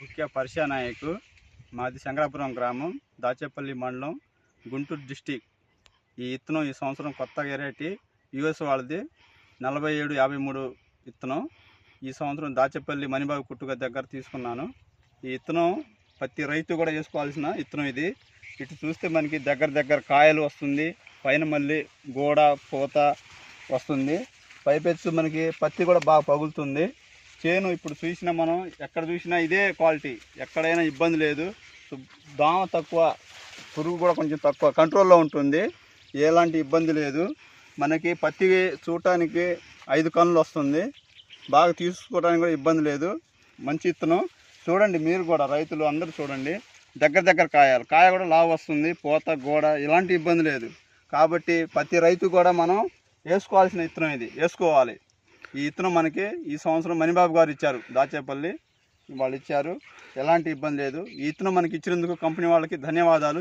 బుక్యా పరిషా నాయక్. మాది శంకరాపురం గ్రామం, దాచేపల్లి మండలం, గుంటూరు డిస్టిక్. ఈ విత్తనం ఈ సంవత్సరం కొత్త వెరైటీ యుఎస్ వాళ్ళది 4753 విత్తనం. ఈ సంవత్సరం దాచేపల్లి మణిబాబు కుట్టుగా దగ్గర తీసుకున్నాను. ఈ విత్తనం ప్రతి రైతు కూడా వేసుకోవాల్సిన విత్తనం ఇది. ఇటు చూస్తే మనకి దగ్గర కాయలు వస్తుంది, పైన మళ్ళీ గోడ పూత వస్తుంది, పైపెచ్చు మనకి పత్తి కూడా బాగా పగులుతుంది. చేను ఇప్పుడు చూసినా మనం ఎక్కడ చూసినా ఇదే క్వాలిటీ, ఎక్కడైనా ఇబ్బంది లేదు. దోమ తక్కువ, పురుగు కూడా కొంచెం తక్కువ, కంట్రోల్లో ఉంటుంది, ఎలాంటి ఇబ్బంది లేదు. మనకి పత్తి చూడటానికి 5 కన్నులు వస్తుంది, బాగా తీసుకోవడానికి కూడా ఇబ్బంది లేదు. మంచి విత్తనం. చూడండి మీరు కూడా, రైతులు అందరూ చూడండి, దగ్గర కాయ కూడా లావు వస్తుంది, పూత గోడ ఇలాంటి ఇబ్బంది లేదు. కాబట్టి ప్రతి రైతు కూడా మనం వేసుకోవాల్సిన విత్తనం ఇది, వేసుకోవాలి. ఈ విత్తనం మనకి ఈ సంవత్సరం మణిబాబు గారు ఇచ్చారు, దాచేపల్లి వాళ్ళు ఇచ్చారు, ఎలాంటి ఇబ్బంది లేదు. ఈ విత్తనం మనకి ఇచ్చినందుకు కంపెనీ వాళ్ళకి ధన్యవాదాలు.